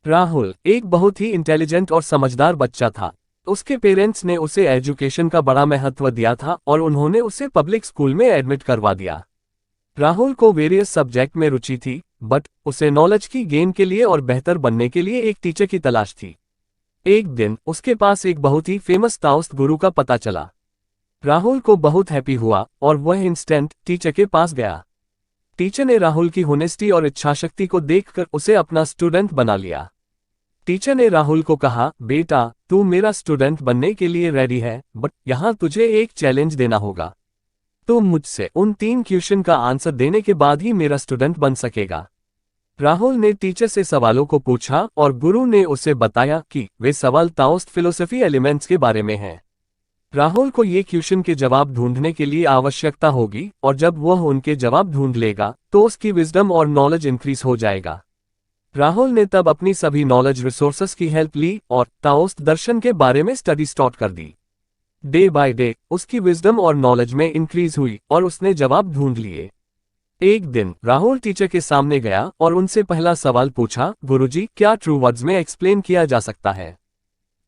राहुल एक बहुत ही इंटेलिजेंट और समझदार बच्चा था। उसके पेरेंट्स ने उसे एजुकेशन का बड़ा महत्व दिया था और उन्होंने उसे पब्लिक स्कूल में एडमिट करवा दिया। राहुल को वेरियस सब्जेक्ट में रुचि थी, बट उसे नॉलेज की गेन के लिए और बेहतर बनने के लिए एक टीचर की तलाश थी। एक दिन उसके पास एक बहुत ही फेमस ताओist गुरु का पता चला। राहुल को बहुत हैप्पी हुआ और वह इंस्टेंट टीचर के पास गया। टीचर ने राहुल की होनेस्टी और इच्छाशक्ति को देखकर उसे अपना स्टूडेंट बना लिया। टीचर ने राहुल को कहा, बेटा तू मेरा स्टूडेंट बनने के लिए रेडी है, बट यहाँ तुझे एक चैलेंज देना होगा। तू मुझसे उन 3 क्वेश्चन का आंसर देने के बाद ही मेरा स्टूडेंट बन सकेगा। राहुल ने टीचर से सवालों को पूछा और गुरु ने उसे बताया कि वे सवाल ताओist फिलोसफी एलिमेंट्स के बारे में हैं। राहुल को ये क्वेश्चन के जवाब ढूंढने के लिए आवश्यकता होगी और जब वह उनके जवाब ढूंढ लेगा तो उसकी विजडम और नॉलेज इंक्रीज हो जाएगा। राहुल ने तब अपनी सभी नॉलेज रिसोर्सेस की हेल्प ली और ताओist दर्शन के बारे में स्टडी स्टार्ट कर दी। डे बाय डे उसकी विजडम और नॉलेज में इंक्रीज हुई और उसने जवाब ढूंढ लिए। एक दिन राहुल टीचर के सामने गया और उनसे पहला सवाल पूछा, गुरुजी क्या ट्रू वर्ड्स में एक्सप्लेन किया जा सकता है?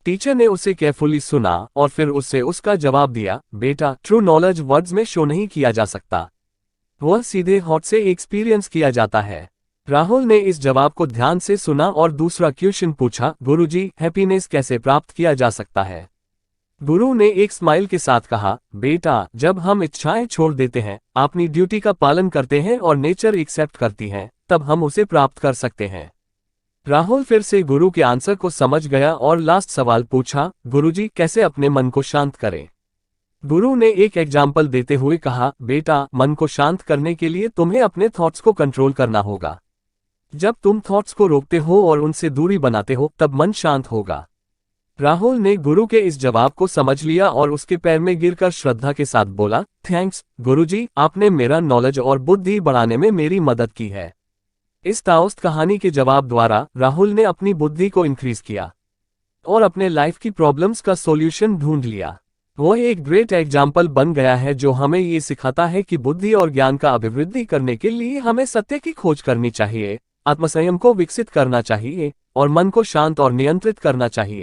टीचर ने उसे केयरफुली सुना और फिर उससे उसका जवाब दिया, बेटा ट्रू नॉलेज वर्ड्स में शो नहीं किया जा सकता, वह सीधे हार्ट से एक्सपीरियंस किया जाता है। राहुल ने इस जवाब को ध्यान से सुना और दूसरा क्वेश्चन पूछा, गुरुजी हैप्पीनेस कैसे प्राप्त किया जा सकता है? गुरु ने एक स्माइल के साथ कहा, बेटा जब हम इच्छाएं छोड़ देते हैं, अपनी ड्यूटी का पालन करते हैं और नेचर एक्सेप्ट करती है, तब हम उसे प्राप्त कर सकते हैं। राहुल फिर से गुरु के आंसर को समझ गया और लास्ट सवाल पूछा, गुरुजी कैसे अपने मन को शांत करें? गुरु ने एक एग्जाम्पल देते हुए कहा, बेटा मन को शांत करने के लिए तुम्हें अपने थॉट्स को कंट्रोल करना होगा। जब तुम थॉट्स को रोकते हो और उनसे दूरी बनाते हो तब मन शांत होगा। राहुल ने गुरु के इस जवाब को समझ लिया और उसके पैर में गिरकर श्रद्धा के साथ बोला, थैंक्स गुरुजी, आपने मेरा नॉलेज और बुद्धि बढ़ाने में मेरी मदद की है। इस ताओist कहानी के जवाब द्वारा राहुल ने अपनी बुद्धि को इंक्रीज किया और अपने लाइफ की प्रॉब्लम्स का सॉल्यूशन ढूंढ लिया। वह एक ग्रेट एग्जाम्पल बन गया है जो हमें ये सिखाता है कि बुद्धि और ज्ञान का अभिवृद्धि करने के लिए हमें सत्य की खोज करनी चाहिए, आत्मसंयम को विकसित करना चाहिए और मन को शांत और नियंत्रित करना चाहिए।